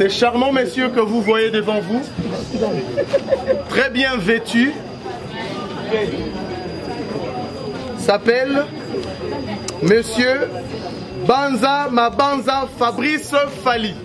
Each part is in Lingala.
Ces charmants messieurs que vous voyez devant vous, très bien vêtus, s'appellent Monsieur Banza Mabanza Fabrice Fali.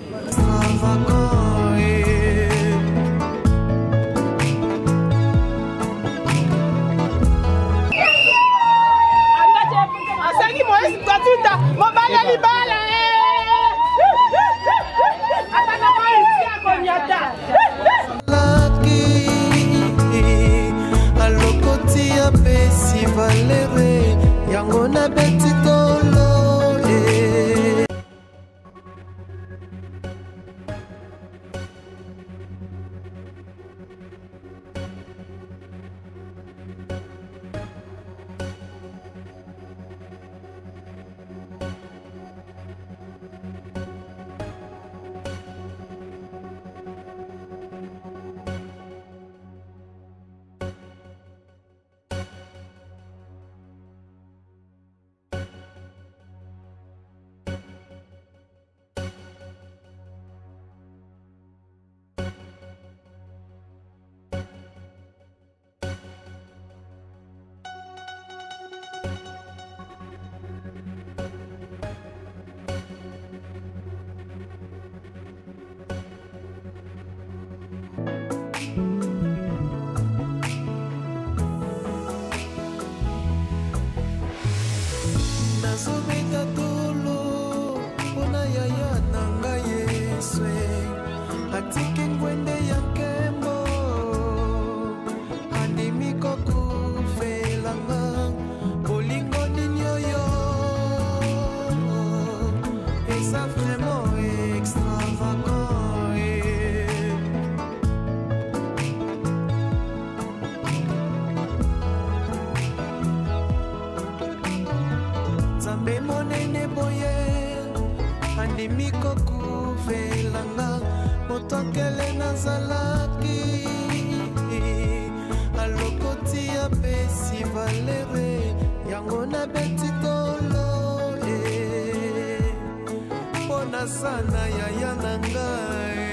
Sana ya yanangae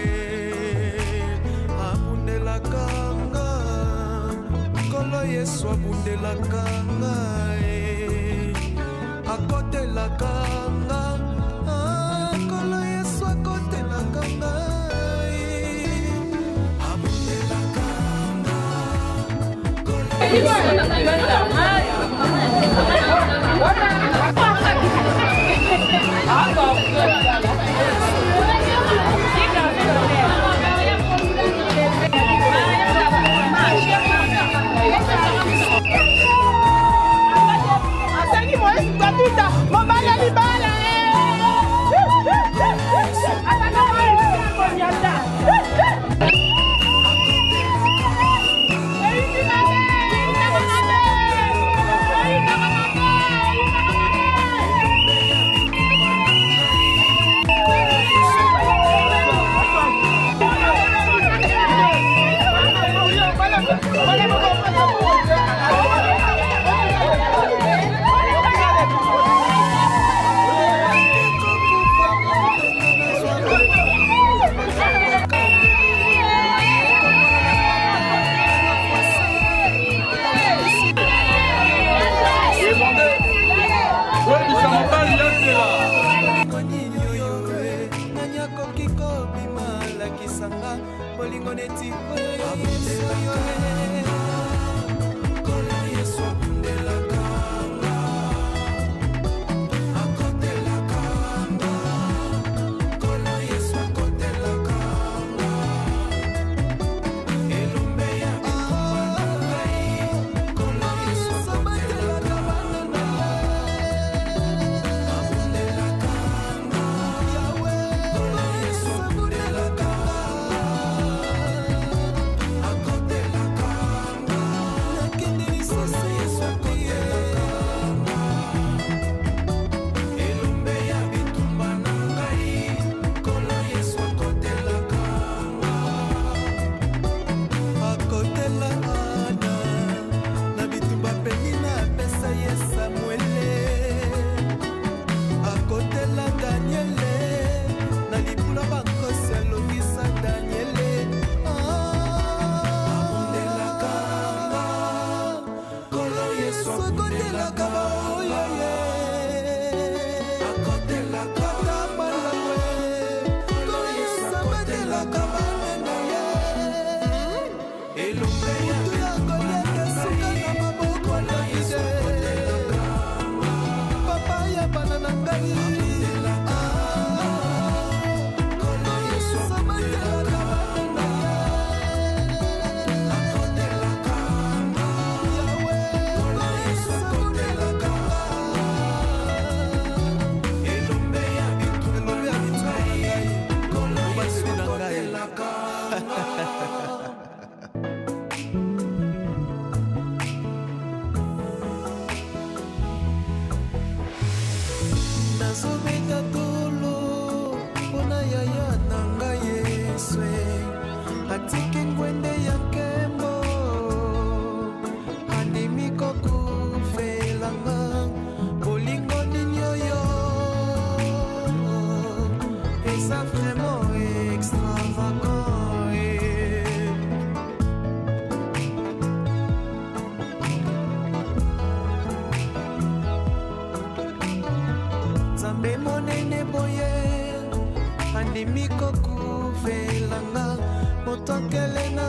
abundela kanga kolo Yesu abundela kanga akotela kanga kolo Yesu akotela kanga abundela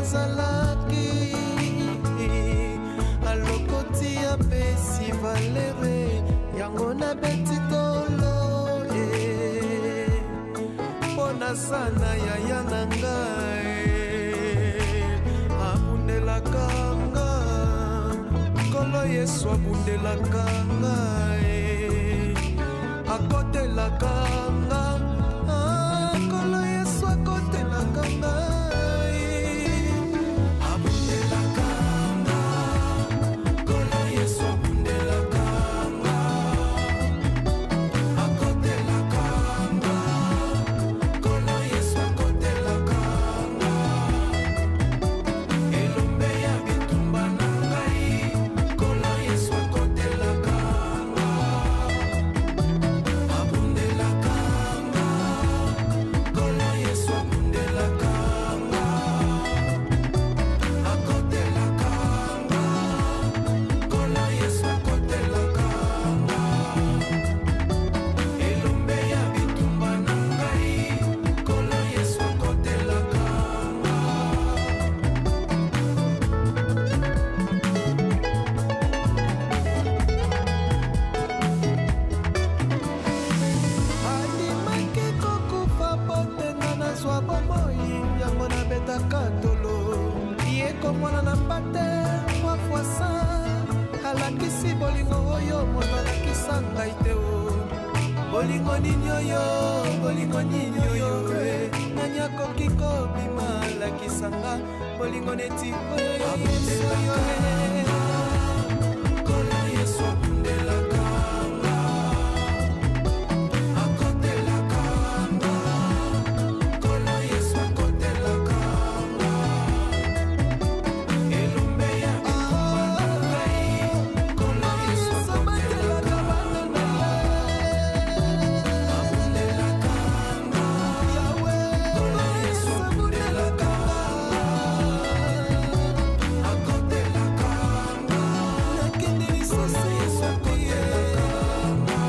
azalaki alokoti apesi valere yango na beti tolo mpona sana yaya na ngai abundelaka nga nkolo Yesu abundelaka ngai akotelaka nga nkolo Yesu akotelaka ngai abundelaka nga nkolo Yesu abundelaka nga akotelaka nga nkolo Yesu akotelaka nga elombe ya bitumba na ngai nkolo Yesu akotelaka nga abundelaka nga nkolo Yesu abundelaka nga akotelaka nga nkolo Yesu akotelaka nga elombe ya bitumba na ngai nkolo Yesu akotelaka nga andimaki kokufa potenga nazwa bomoi yango nabetaka tolo ye komona na mpate mwa fwasa alakisi bolingo oyo moto alakisa ngai te o bolingo nini oyo bolingo nini oyo nani akoki kobima alakisanga bolingo neti oyo Yesu oyo nkolo Yesu abundelaka nga akotelaka nga nkolo Yesu akotelaka nga elombe ya bitumba na ngai nkolo Yesu akotelaka bana na ye abundelaka nga yawe nkolo Yesu abundelaka akotelaka nga nakende lisusu Yesu akotelaka nga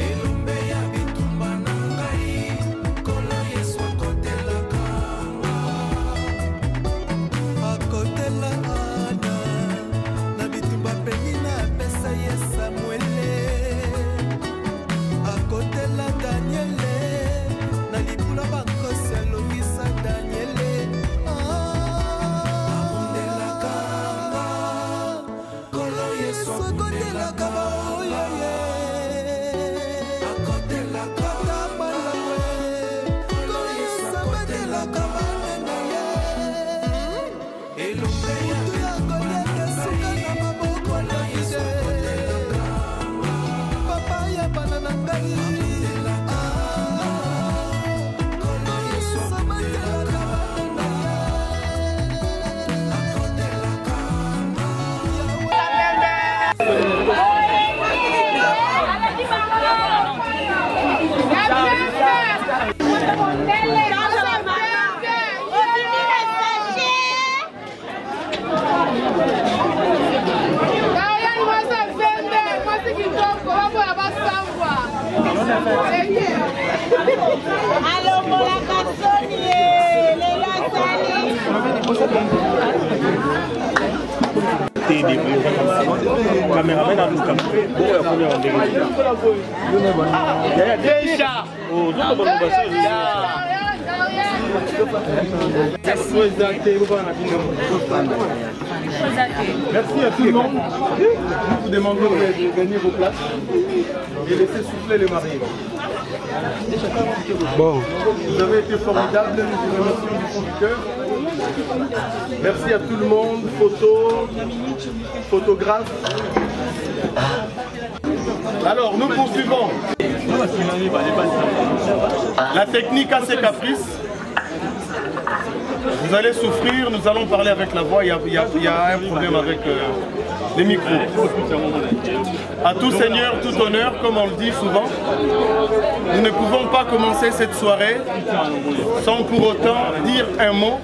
elombe ya bitumba na ngai nkolo Yesu akotelaka nga akotela ana na bitumba penina apesa ye Samuele akotela Daniele na libula bankosi alongisa Daniele abundelaka nga nkolo Yesu akotelaka baoyo ye akotelaka balawe nkolo Yesu akotelaka banene ye elombe ya bitumba suka na maboko na Davide papa ya bana na ngai nkolo Yesu akotelaka banene akotelaka Merci à tout le monde. Nous vous demandons de gagner vos places et laisser souffler les mariés. Bon. Vous avez été formidables, nous vous remercions du fond du cœur. Merci à tout le monde, photographes. Alors nous poursuivons. La technique a ses caprices. Vous allez souffrir, nous allons parler avec la voix, il y a un problème avec les micros. À tout seigneur, tout honneur, comme on le dit souvent, nous ne pouvons pas commencer cette soirée sans pour autant dire un mot,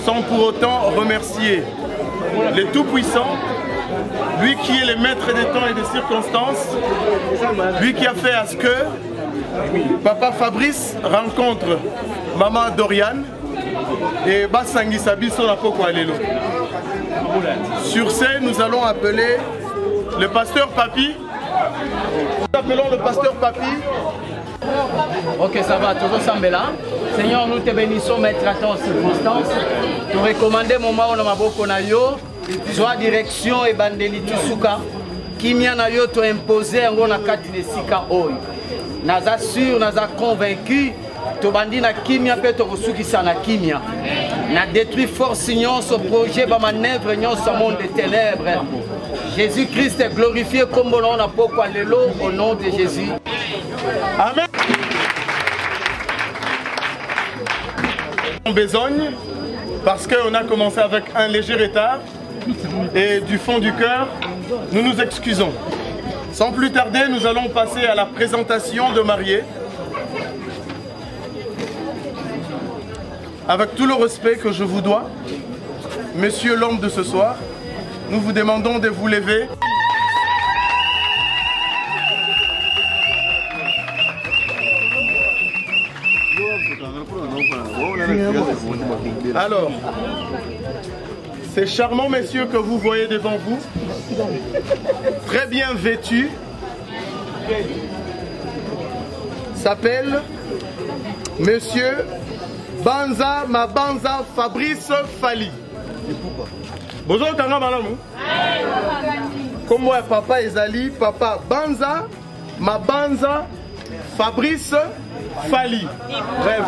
sans pour autant remercier le Tout-Puissant, lui qui est le maître des temps et des circonstances, lui qui a fait à ce que Papa Fabrice rencontre Maman Doriane, et basangisa biso na poko alelo. Sur ce, nous allons appeler le pasteur Papi. Nous appelons le pasteur Papi. Ok, ça va, toujours Sambela. Seigneur, nous te bénissons, maître à ton circonstance. Tu recommandes moment où on a yo, soit direction et bandeli tusuka, qui m'y a yo to imposé en gros kati de sika oy. Naza sûr, naza convaincu, to bandi na kimia pe to kusukisa na kimia. Na détruit force union ce projet ba manœuvre union ce monde des ténèbres. Jésus-Christ est glorifié comme on a pourquoi lelo au nom de Jésus. Amen. En besogne, parce qu'on a commencé avec un léger retard et du fond du cœur, nous nous excusons. Sans plus tarder, nous allons passer à la présentation de mariés. Avec tout le respect que je vous dois, monsieur l'homme de ce soir, nous vous demandons de vous lever. Alors, ces charmants messieurs que vous voyez devant vous, très bien vêtus, s'appellent Monsieur Banza Mabanza Fabrice Fali. Bonjour Kanga Malamu. Comme moi, papa Ezali, papa Banza Mabanza Fabrice Fali. Bref,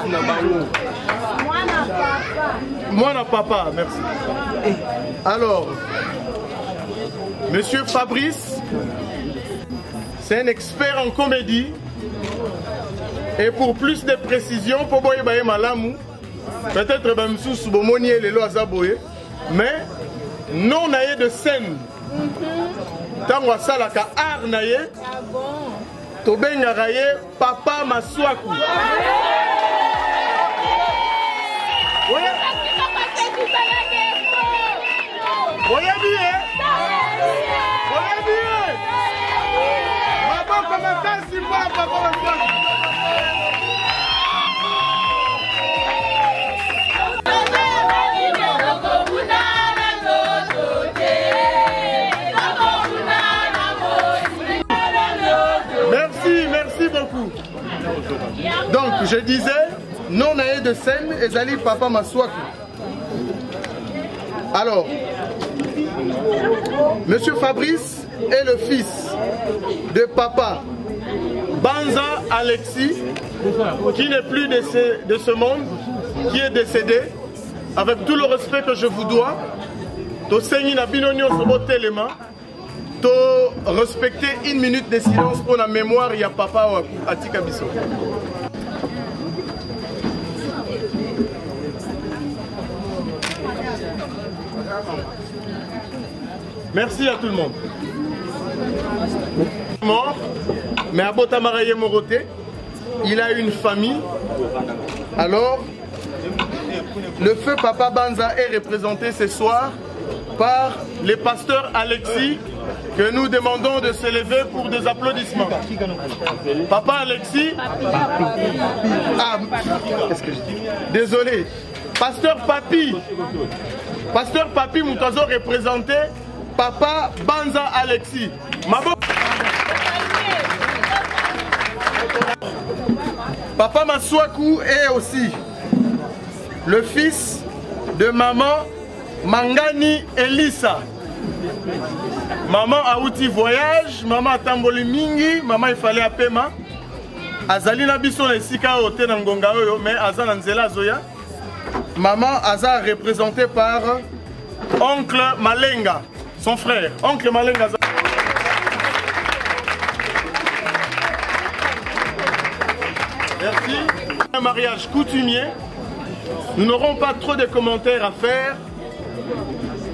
moi na papa, merci. Alors, monsieur Fabrice, c'est un expert en comédie. Et pour plus de précision, pour boye baye malamu, peut-être même sous bomonier les lois aboye, mais non naye de scène. Tango salaka art naye. Tobenga raye papa Maswaku. Oye bien. Oye bien. Papa comment si papa Maswaku. Merci beaucoup. Donc, je disais, non naé de scène, Ezali papa Maswaku. Alors, monsieur Fabrice est le fils de papa Banza Alexis, qui n'est plus de ce monde, qui est décédé. Avec tout le respect que je vous dois, Tosengi na binonio sobo telema. Respecter une minute de silence pour la mémoire, il y a papa Atika Bisso. Merci à tout le monde. Mort, mais à Botamaraye Morote, il a une famille. Alors, le feu Papa Banza est représenté ce soir par le pasteur Alexis, que nous demandons de se lever pour des applaudissements. Papa Alexis. Ah, qu'est-ce que je dis? Désolé. Pasteur Papi. Pasteur Papi Moutazo représenté Papa Banza Alexis. Papa Maswaku est aussi le fils de maman Mangani Elissa. Maman a outil voyage, maman a tamboli mingi, maman il fallait appeler ma. Azali na biso na sika ote na ngonga oyo, mais aza na nzela zoya. Maman aza représenté par oncle Malenga, son frère. Oncle Malenga. Merci. Un mariage coutumier. Nous n'aurons pas trop de commentaires à faire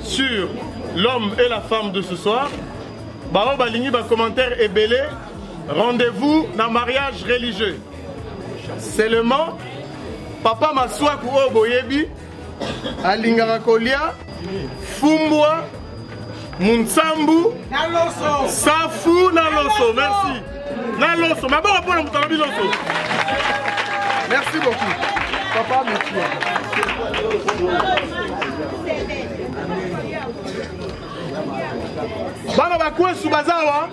sur l'homme et la femme de ce soir. Bao balingi ba commentaire est belé. Rendez-vous dans mariage religieux. Seulement, Papa Maswaku Oboyebi, Alingara Kolia, Fumbwa, Munsambu, Safu Naloso. Merci. Naloso. Mais bon, merci beaucoup. Papa, merci. Bana bakwesu bazawa.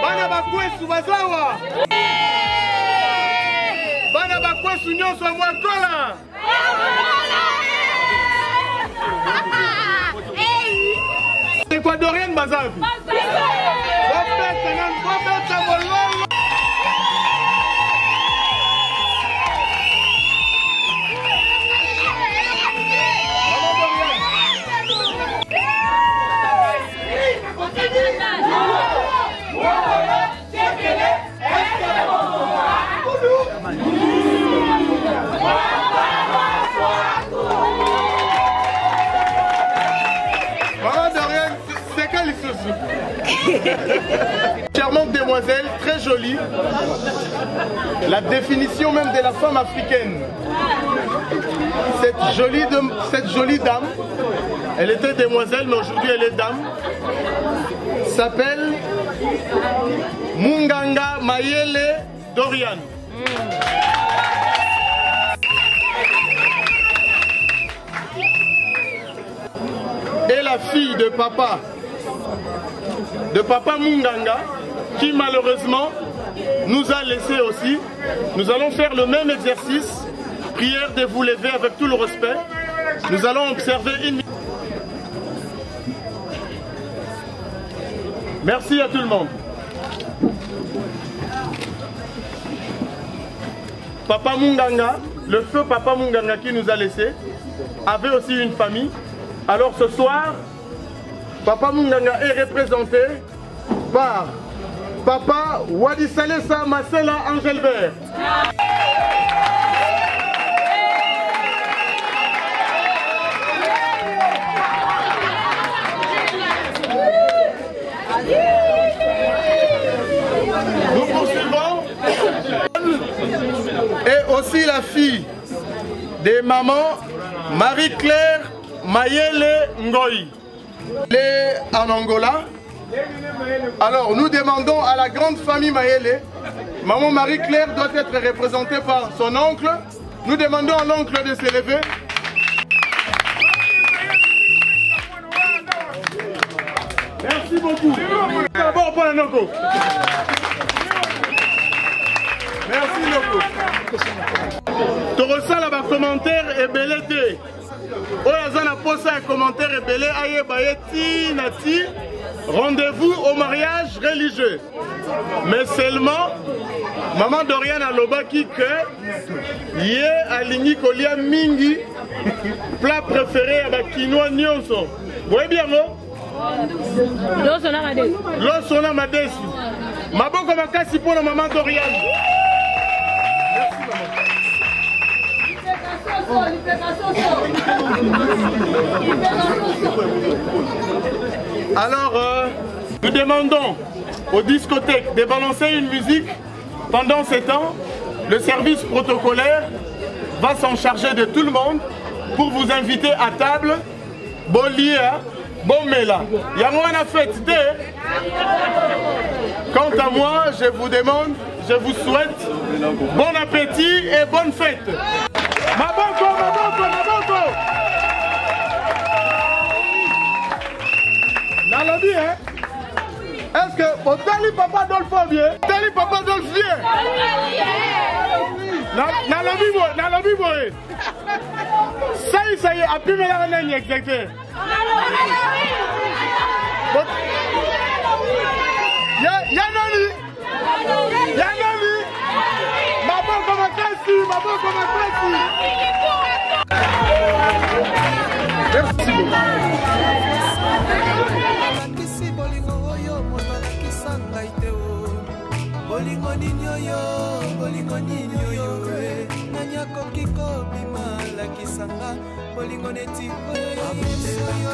Bana bakwesu bazawa. Bana bakwesu nyonso mwakola. Équatorienne bazavi. Charmante demoiselle, très jolie. La définition même de la femme africaine. Cette jolie dame, elle était demoiselle, mais aujourd'hui elle est dame, s'appelle Munganga Mayele Dorian. Et la fille de papa Munganga, qui malheureusement nous a laissé aussi. Nous allons faire le même exercice, prière de vous lever avec tout le respect. Nous allons observer une minute. Merci à tout le monde. Papa Munganga, le feu Papa Munganga qui nous a laissé, avait aussi une famille. Alors ce soir, Papa Munganga est représenté par Papa Wadisalesa Masela Angelbert. Nous poursuivons. Et aussi la fille des mamans Marie-Claire Mayele Ngoï. Elle est en Angola. Alors nous demandons à la grande famille Mayele, maman Marie-Claire doit être représentée par son oncle. Nous demandons à l'oncle de se lever. Merci beaucoup. D'abord pour la Noko. Merci Noko. Tu ressens là-bas commentaire et belleté. Oyazana posa un commentaire et belé aye bayeti nati. Rendez-vous au mariage religieux. Mais seulement, maman Dorian a lobaki que yé alingi kolia mingi plat préféré à la quinoa nyonso. Vous voyez bien non? L'osso na madesi. Maboko makasi pour la maman Dorian. Alors, nous demandons aux discothèques de balancer une musique. Pendant ce temps, le service protocolaire va s'en charger de tout le monde pour vous inviter à table. Bolia, Bomela. Yamwana fête. Quant à moi, je vous demande, je vous souhaite bon appétit et bonne fête. Maboko, Maboko, Maboko. Nalobi, hein? Est-ce que vous tali papa Dolpho bien? Tali papa Dolpho bien? Nalobi, boy. Ça y est, après me la renouer exactement. Yanali. Maboko makasi, Maboko makasi. Merci beaucoup. Bolingo ninyoyo, bolingo ninyoyo, nanyako kiko bima la kisanga, bolingo neti koyo yesoyo,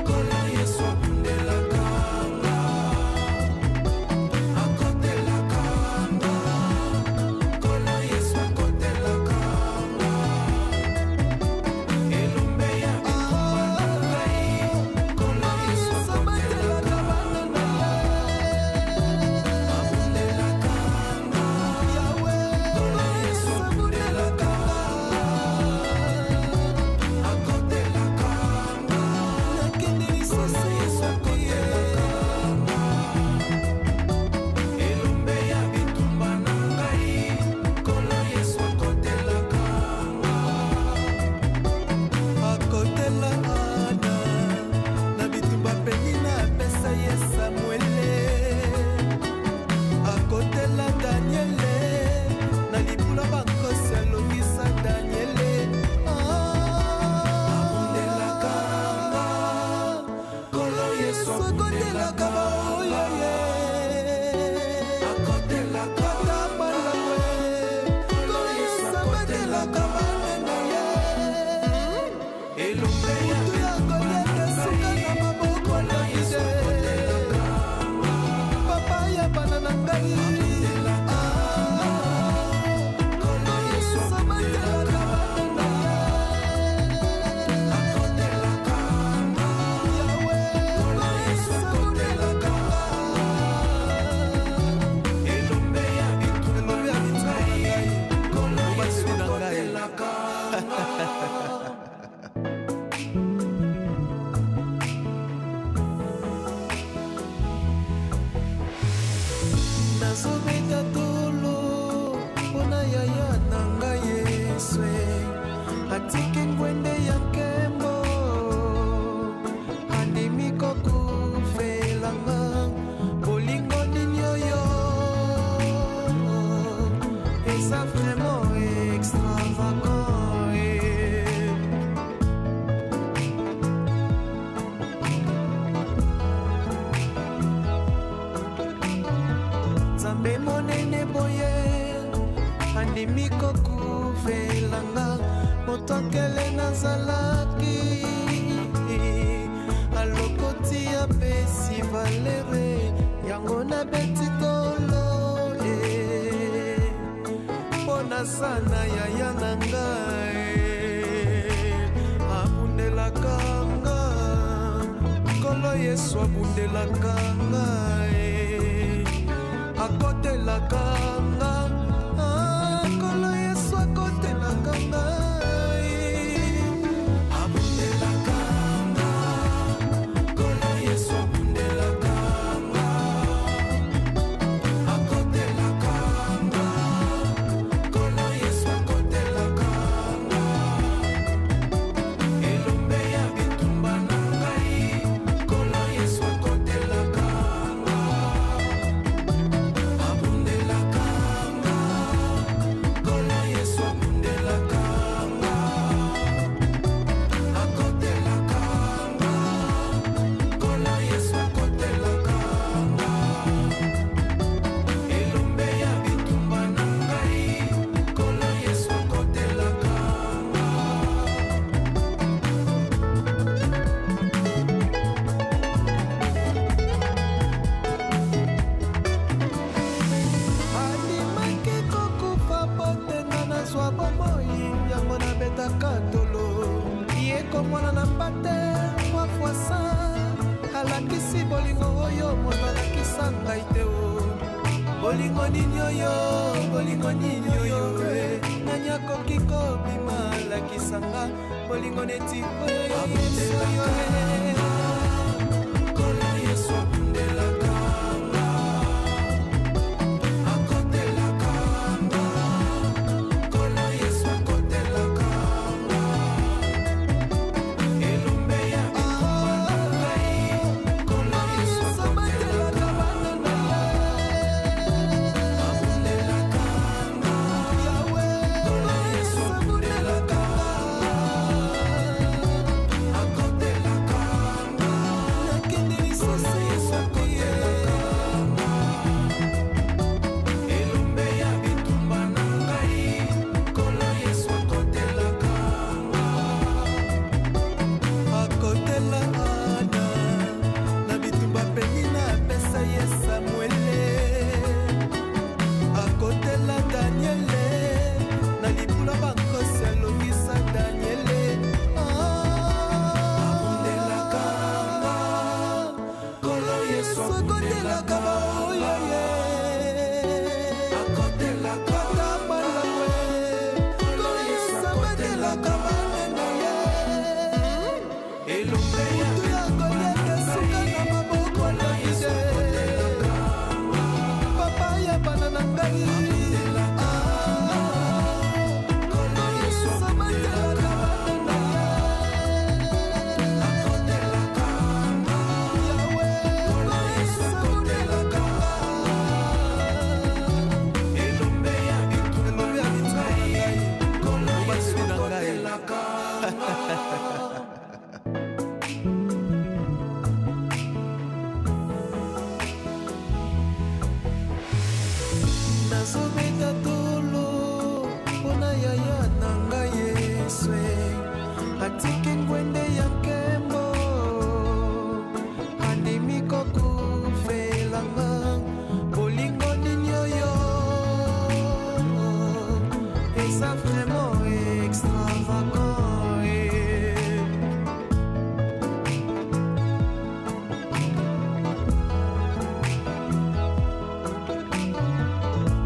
kola yeso kundela kanga, akotela kanga, kola yeso akotela kanga, elumbe ya kikwai, kola yeso akotela kanga. andimi kokuvelanga moto akele nazalaki alokoti apesi valere yango nabeti tolo mpona sana yaya na ngai abundelaka nga nkolo Yesu abundelaka ngai akotelaka nga nkolo Yesu akotelaka ngai abundelaka nga nkolo Yesu abundelaka nga akotelaka nga nkolo Yesu akotelaka nga elombe ya bitumba na ngai nkolo Yesu akotelaka nga abundelaka nga nkolo Yesu abundelaka nga akotelaka nga nkolo Yesu akotelaka nga elombe ya bitumba na ngai nkolo Yesu akotelaka nga andimaki kokufa potenga nazwa bomoi yango nabetaka tolo ye komona na mpate mwafuasa alakisi bolingo oyo moto alakisa ngai te o bolingo nini oyo bolingo nini oyo nani akoki kobima alakisanga bolingo neti oyo nkolo Yesu abundelaka nga akotelaka nga nkolo Yesu akotelaka nga elombe ya bitumba na ngai nkolo Yesu akotelaka nga abundelaka nga yawe nkolo Yesu abundelaka akotelaka nga nakende lisusu Yesu akotelaka nga elombe ya bitumba na ngai nkolo Yesu akotelaka nga akotela Ana na bitumba penina apesa ye Samuele akotela Daniele na libula bankosi alongisa Daniele abundelaka nga nkolo Yesu akotelaka baoyo ye akotelaka balawe nkolo Yesu akotelaka banene ye elombe ya bitumba suka na maboko na Yesu papa ya bana na ngai nkolo Yesu akotelaka banene akotelaka nga yawe nkolo Yesu akotelaka elombe ya bitumba na ngai nkolo Yesu akotelaka nazobeta tolo mpona yaya na ngai Yesu atiki ngwende ya nkembo andimi kokufelanga bolingo nini oyo eza vraiment extravagant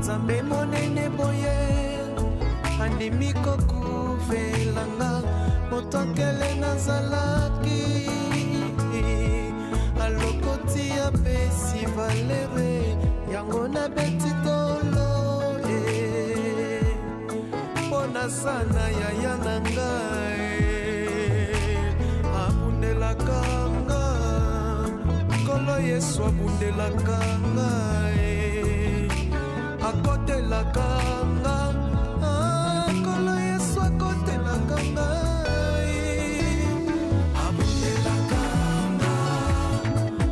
nzambe monene boye andimi kokuvelanga moto akele nazalaki alokoti apesi valere yango nabeti tolo mpona sana yaya na ngai abundelaka nga nkolo Yesu abundelaka ngai akotelaka nga nkolo Yesu akotelaka ngai abundelaka nga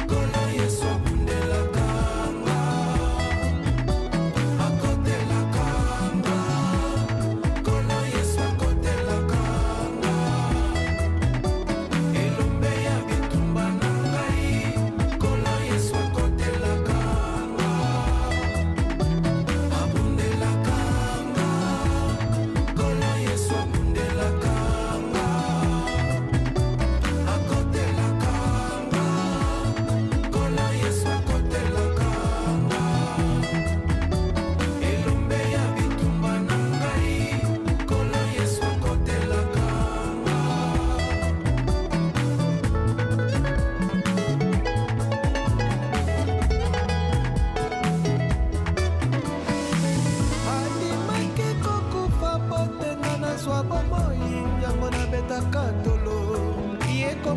nkolo Yesu abundelaka nga akotelaka nga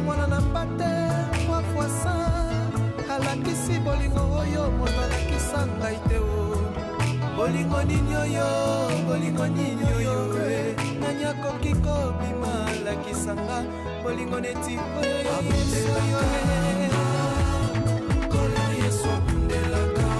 komona na mbate 3 fois 100 alakisi bolingo oyo moto alakisa ngai te o bolingo nini oyo nani akoki kobima alakisanga bolingo neti oyo kolo Yesu abundelaka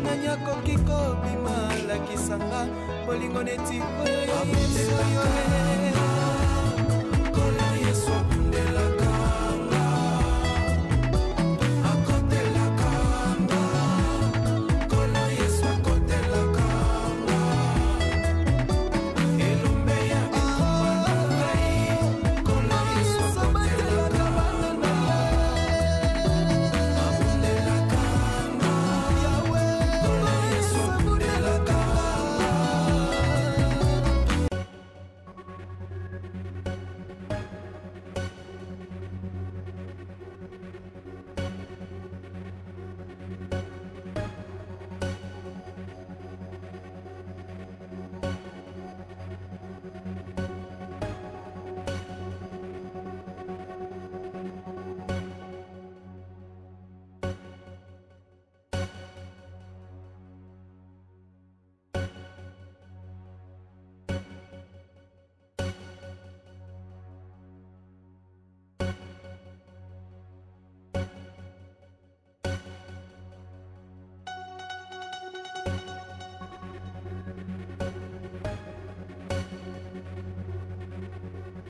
nani akoki kobima lakisanga bolingo neti oyo